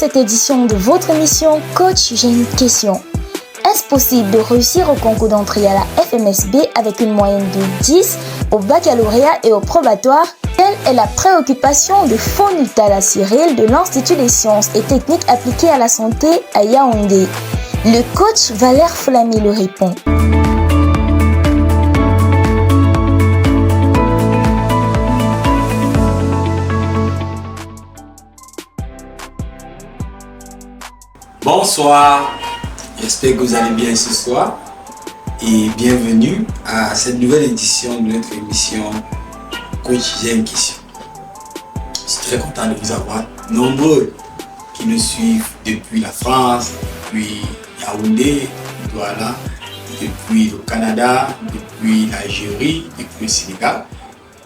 cette édition de votre émission Coach, j'ai une question. Est-ce possible de réussir au concours d'entrée à la FMSB avec une moyenne de 10 au baccalauréat et au probatoire? Telle est la préoccupation de Fonutala Cyril de l'Institut des sciences et techniques appliquées à la santé à Yaoundé. Le coach Valère Flamy le répond. Bonsoir, j'espère que vous allez bien ce soir et bienvenue à cette nouvelle édition de notre émission Coach, j'ai une question. Je suis très content de vous avoir nombreux qui nous suivent depuis la France, depuis Yaoundé, Douala, depuis le Canada, depuis l'Algérie, depuis le Sénégal,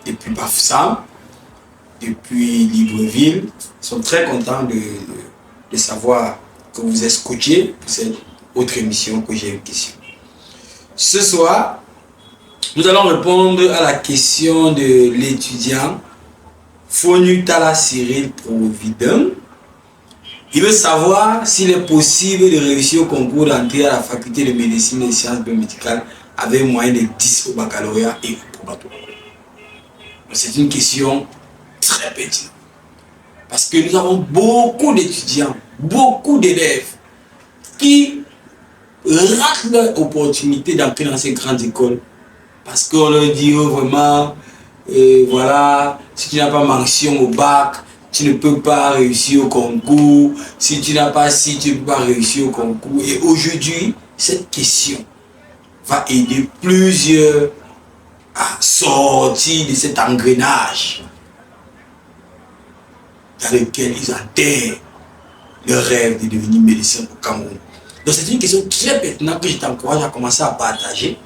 depuis Bafoussam, depuis Libreville. Ils sont très contents de savoir que vous êtes coaché pour cette autre émission que j'ai une question. Ce soir, nous allons répondre à la question de l'étudiant Fonutala Cyril Provident. Il veut savoir s'il est possible de réussir au concours d'entrée à la faculté de médecine et des sciences biomédicales avec un moyen de 10 au baccalauréat et au probatoire. C'est une question très pertinente. Parce que nous avons beaucoup d'étudiants, beaucoup d'élèves qui ratent leur opportunité d'entrer dans ces grandes écoles. Parce qu'on leur dit vraiment, voilà, si tu n'as pas mention au bac, tu ne peux pas réussir au concours. Si tu n'as pas ci, tu ne peux pas réussir au concours. Et aujourd'hui, cette question va aider plusieurs à sortir de cet engrenage dans lequel ils enterrent le rêve de devenir médecin au Cameroun. Donc c'est une question très pertinente que je t'encourage à commencer à partager.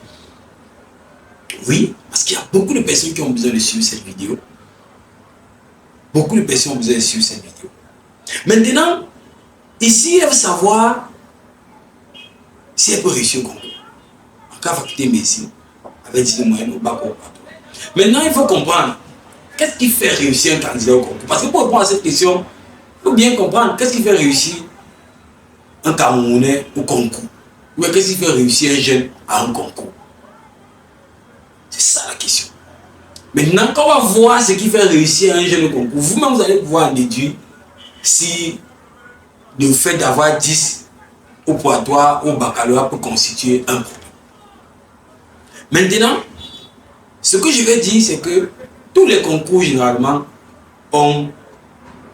Oui, parce qu'il y a beaucoup de personnes qui ont besoin de suivre cette vidéo. Beaucoup de personnes ont besoin de suivre cette vidéo. Maintenant, ici, elle veut savoir si elle peut réussir au concours. En cas de faculté de médecine, avec 10 moyens au bac ou au bac. Maintenant, il faut comprendre. Qu'est-ce qui fait réussir un candidat au concours? Parce que pour répondre à cette question, il faut bien comprendre qu'est-ce qui fait réussir un Camerounais au concours. Mais qu'est-ce qui fait réussir un jeune à un concours? C'est ça la question. Maintenant, quand on va voir ce qui fait réussir un jeune au concours, vous-même vous allez pouvoir en déduire si le fait d'avoir 10 au probatoire, au baccalauréat peut constituer un problème. Maintenant, ce que je vais dire, c'est que tous les concours, généralement, ont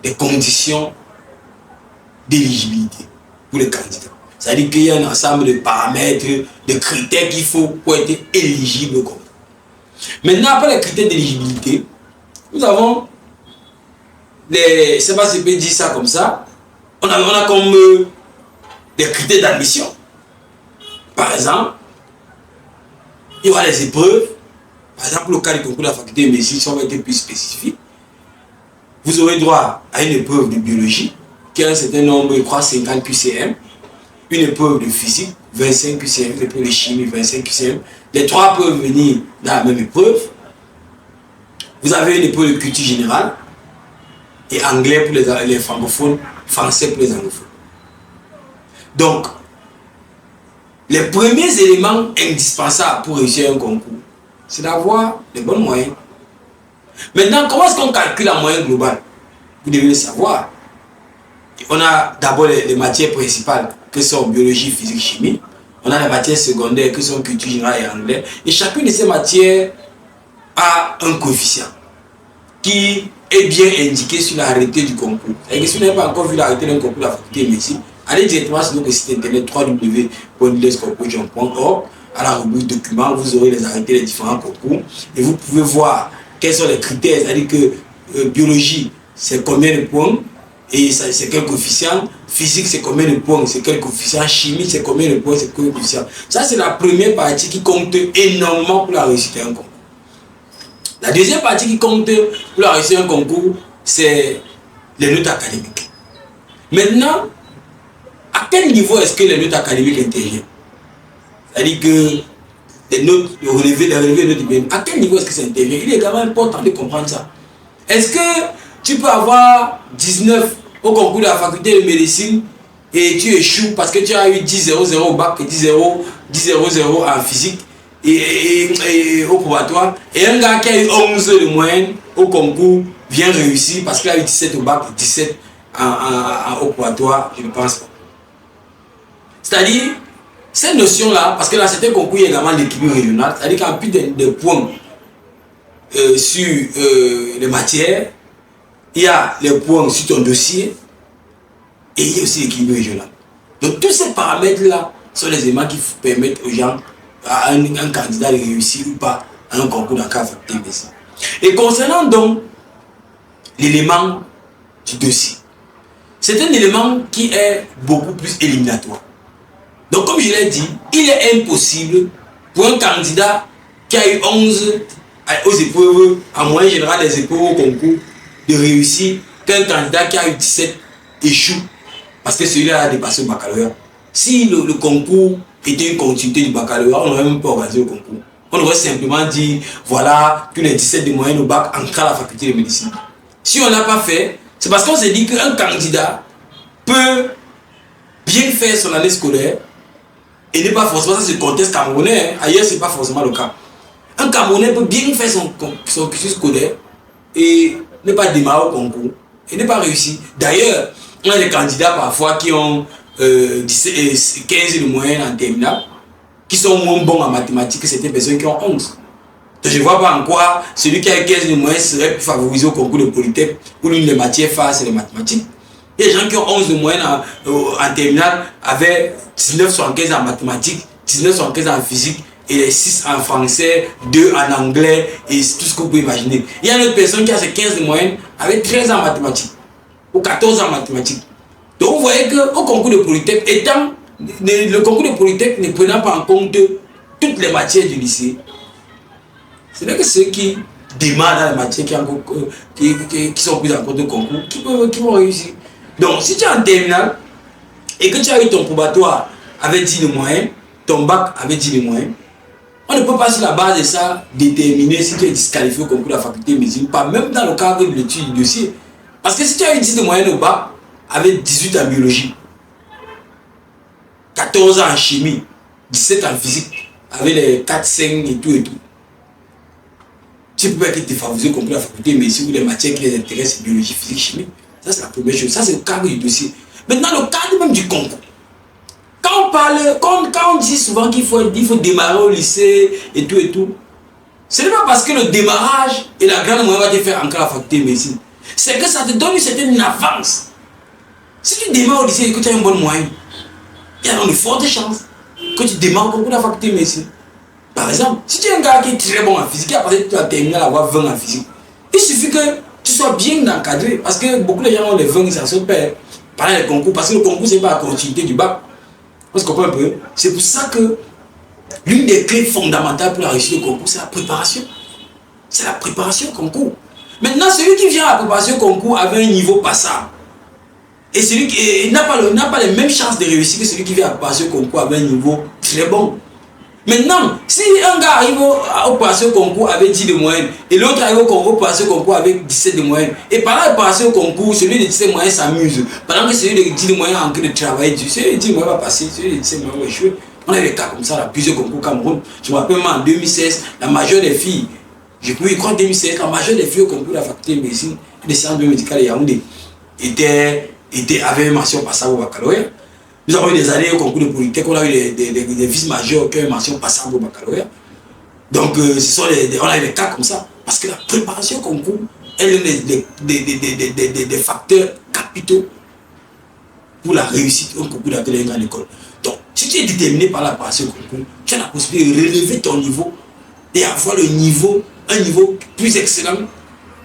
des conditions d'éligibilité pour les candidats. C'est-à-dire qu'il y a un ensemble de paramètres, de critères qu'il faut pour être éligible au concours. Maintenant, après les critères d'éligibilité, nous avons des, je ne sais pas si je peux dire ça comme ça, on a comme des critères d'admission. Par exemple, il y aura les épreuves. Par exemple, le cas du concours de la faculté de médecine, si on va être plus spécifique, vous aurez droit à une épreuve de biologie, qui a un certain nombre, je crois 50 QCM, une épreuve de physique, 25 QCM, une épreuve de chimie, 25 QCM. Les trois peuvent venir dans la même épreuve. Vous avez une épreuve de culture générale, et anglais pour les francophones, français pour les anglophones. Donc, les premiers éléments indispensables pour réussir un concours, c'est d'avoir les bons moyens. Maintenant, comment est-ce qu'on calcule la moyenne globale? Vous devez le savoir. On a d'abord les matières principales que sont biologie, physique, chimie. On a les matières secondaires que sont culture générale et anglais. Et chacune de ces matières a un coefficient qui est bien indiqué sur l'arrêté du concours. Et si vous n'avez pas encore vu l'arrêté d'un concours de la faculté de médecine, allez directement sur notre site internet www.lescocoach.org. À la rubrique documents, vous aurez les arrêtés des différents concours et vous pouvez voir quels sont les critères. C'est-à-dire que biologie, c'est combien de points et c'est quel coefficient. Physique, c'est combien de points, c'est quel coefficient. Chimie, c'est combien de points, c'est quel coefficient. Ça, c'est la première partie qui compte énormément pour la réussite d'un concours. La deuxième partie qui compte pour la réussite d'un concours, c'est les notes académiques. Maintenant, à quel niveau est-ce que les notes académiques interviennent? C'est-à-dire que les notes, les relevés de notes, à quel niveau est-ce que ça intervient? Il est également important de comprendre ça. Est-ce que tu peux avoir 19 au concours de la faculté de médecine et tu échoues parce que tu as eu 10,00 au bac et 10,00 en physique et au probatoire. Et un gars qui a eu 11 de moyenne au concours vient réussir parce qu'il a eu 17 au bac et 17 au probatoire, je ne pense pas. C'est-à-dire, cette notion-là, parce que dans certains concours, il y a également l'équilibre régional, c'est-à-dire qu'en plus des points sur les matières, il y a les points sur ton dossier et il y a aussi l'équilibre régional. Donc tous ces paramètres-là sont les éléments qui permettent aux gens, à un candidat de réussir ou pas à un concours dans la faculté de médecine. Et concernant donc l'élément du dossier, c'est un élément qui est beaucoup plus éliminatoire. Donc comme je l'ai dit, il est impossible pour un candidat qui a eu 11 aux épreuves, en moyenne générale des épreuves au concours, de réussir qu'un candidat qui a eu 17 échoue parce que celui-là a dépassé le baccalauréat. Si le concours était une continuité du baccalauréat, on n'aurait même pas organisé le concours. On aurait simplement dit, voilà, tous les 17 de moyenne au bac entrent à la faculté de médecine. Si on n'a pas fait, c'est parce qu'on s'est dit qu'un candidat peut bien faire son année scolaire et n'est pas forcément, ça c'est le contexte camerounais, hein. Ailleurs c'est pas forcément le cas. Un Camerounais peut bien faire son cursus scolaire et ne pas démarrer au concours et ne pas réussir. D'ailleurs, on a des candidats parfois qui ont 15 de moyenne en terminale, qui sont moins bons en mathématiques que certaines personnes qui ont 11. Donc je ne vois pas en quoi celui qui a 15 de moyenne serait plus favorisé au concours de Polytech où l'une des matières phares c'est les mathématiques. Il y a des gens qui ont 11 de moyenne en terminale avec 19,75 en mathématiques, 19,75 en physique et 6 en français, 2 en anglais et tout ce que vous pouvez imaginer. Il y a une autre personne qui a ses 15 de moyenne avec 13 en mathématiques ou 14 en mathématiques. Donc vous voyez qu'au concours de Polytech, étant le concours de Polytech ne prenant pas en compte toutes les matières du lycée, ce n'est que ceux qui démarrent dans les matières qui sont prises en compte au concours qui vont réussir. Donc si tu es en terminale et que tu as eu ton probatoire avec 10 de moyenne, ton bac avec 10 de moyenne, on ne peut pas sur la base de ça déterminer si tu es disqualifié au concours de la faculté de médecine, pas même dans le cadre de l'étude du dossier. Parce que si tu as eu 10 de moyenne au bac avec 18 en biologie, 14 en chimie, 17 en physique, avec les 4, 5 et tout, tu peux être défavorisé au concours de la faculté de médecine où les matières qui les intéressent, c'est biologie, physique, chimie. Ça c'est la première chose, ça c'est le cadre du dossier. Maintenant le cadre même du concours. Quand on dit souvent qu'il faut démarrer au lycée et tout, ce n'est pas parce que le démarrage et la grande moyenne va te faire entrer à la faculté de médecine. C'est que ça te donne une certaine avance. Si tu démarres au lycée et que tu as une bonne moyenne, il y a donc de fortes chances que tu démarres au concours de la faculté de médecine. Par exemple, si tu es un gars qui est très bon en physique, qui a passé toute la terminale à avoir 20 en physique, il suffit que tu sois bien encadré. Parce que beaucoup de gens ont les 20 et ça saute pas pendant les concours. Parce que le concours, ce n'est pas la continuité du bac. On se comprend un peu. C'est pour ça que l'une des clés fondamentales pour la réussite du concours, c'est la préparation. C'est la préparation au concours. Maintenant, celui qui vient à la préparation au concours avec un niveau passable, et celui qui n'a pas les mêmes chances de réussir que celui qui vient à la préparation au concours avec un niveau très bon. Maintenant, si un gars arrive au préparation au concours avec 10 de moyenne, et l'autre arrive au préparation au concours avec 17 de moyenne, et pendant la préparation au concours, celui de 17 de moyenne s'amuse, pendant que celui de 10 de moyenne est en train de travailler dessus, celui de 10 de moyenne va passer, celui de 17 de moyenne va échouer. On a des cas comme ça dans plusieurs concours au Cameroun. Je me rappelle en 2016, la majeure des filles, je crois en 2016, la majeure des filles au concours de la faculté de médecine et des sciences biomédicales de Yaoundé avait une mention passable au baccalauréat. Nous avons eu des années au concours de Polytech, on a eu des vices majeurs qui ont une mention passable au baccalauréat. Donc, on a eu des cas comme ça. Parce que la préparation au concours est l'un des facteurs capitaux pour la réussite au concours dans une grande école. Donc, si tu es déterminé par la préparation au concours, tu as la possibilité de relever ton niveau et avoir un niveau plus excellent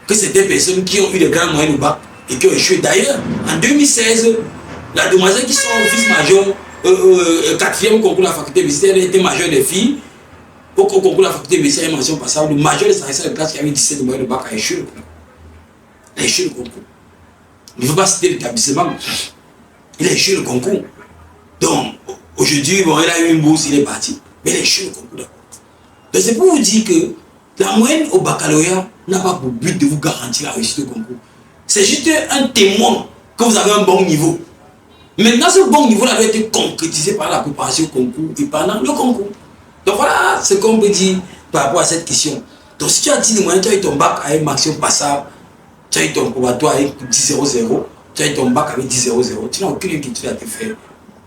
que certaines personnes qui ont eu des grandes moyennes au bac et qui ont échoué. D'ailleurs, en 2016, la demoiselle qui sort vice-major, 4e concours de la faculté de médecine, elle était majeure des filles. Au concours de la faculté de médecine, elle a une mention passable. Le majeur de sa de classe qui avait 17 de moyenne de bac a échoué le concours. Il a échoué le concours. Il ne faut pas citer l'établissement. Il a échoué le concours. Donc, aujourd'hui, bon, il a eu une bourse, il est parti. Mais il a échoué le concours. Donc, c'est pour vous dire que la moyenne au baccalauréat n'a pas pour but de vous garantir la réussite du concours. C'est juste un témoin que que vous avez un bon niveau. Maintenant, ce bon niveau-là doit être concrétisé par la préparation au concours et pendant le concours. Donc voilà ce qu'on peut dire par rapport à cette question. Donc si tu as 10 moyens, tu as eu ton bac avec maximum passable, tu as eu ton probatoire avec 10,00, tu as eu ton bac avec 10,00, tu n'as aucune inquiétude à te faire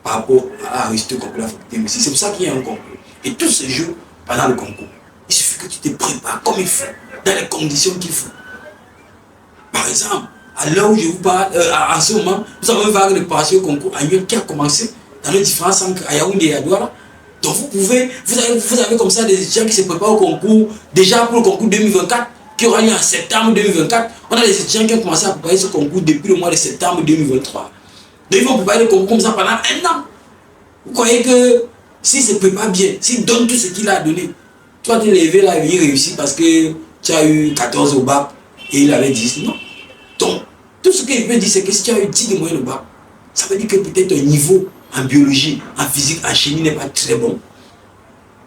par rapport à la réussite au concours de la faculté. Mais c'est pour ça qu'il y a un concours. Et tout se joue pendant le concours. Il suffit que tu te prépares comme il faut, dans les conditions qu'il faut. Par exemple, à l'heure où je vous parle, en ce moment, nous avons une vague de préparation au concours à Nyon qui a commencé dans les différents centres à Yaoundé et à Douala. Donc vous avez comme ça des étudiants qui se préparent au concours, déjà pour le concours 2024, qui aura lieu en septembre 2024. On a des étudiants qui ont commencé à préparer ce concours depuis le mois de septembre 2023. Donc ils vont préparer le concours comme ça pendant 1 an. Vous croyez que s'il se prépare bien, s'il donne tout ce qu'il a donné, tu vas te lever là et réussir parce que tu as eu 14 au bac et il avait 10. Non. Donc, tout ce que je veux dire, c'est que si tu as eu 10 de moyenne au bac, ça veut dire que peut-être ton niveau en biologie, en physique, en chimie n'est pas très bon.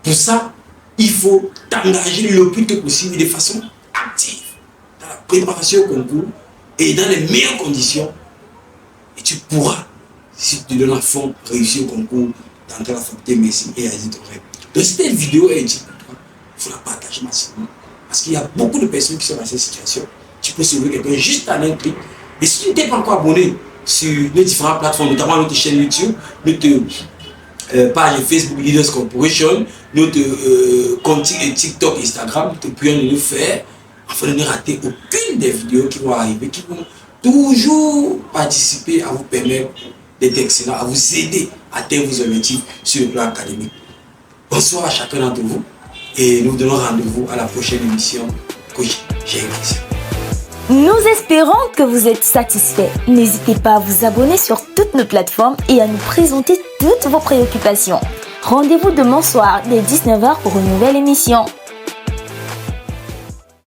Pour ça, il faut t'engager le plus tôt possible de façon active dans la préparation au concours et dans les meilleures conditions. Et tu pourras, si tu te donnes à fond, réussir au concours, d'entrer à la faculté de médecine et réaliser ton rêve. Donc, si cette vidéo est utile pour toi, il faut la partager massivement. Parce qu'il y a beaucoup de personnes qui sont dans cette situation. Tu peux sauver quelqu'un juste en un clic. Et si tu n'es pas encore abonné sur les différentes plateformes, notamment notre chaîne YouTube, notre page Facebook Leaders Corporation, notre compte TikTok, Instagram, nous te prions de le faire afin de ne rater aucune des vidéos qui vont arriver, qui vont toujours participer à vous permettre d'être excellent, à vous aider à atteindre vos objectifs sur le plan académique. Bonsoir à chacun d'entre vous et nous vous donnons rendez-vous à la prochaine émission. Coach, j'ai une question. Nous espérons que vous êtes satisfaits. N'hésitez pas à vous abonner sur toutes nos plateformes et à nous présenter toutes vos préoccupations. Rendez-vous demain soir dès 19h pour une nouvelle émission.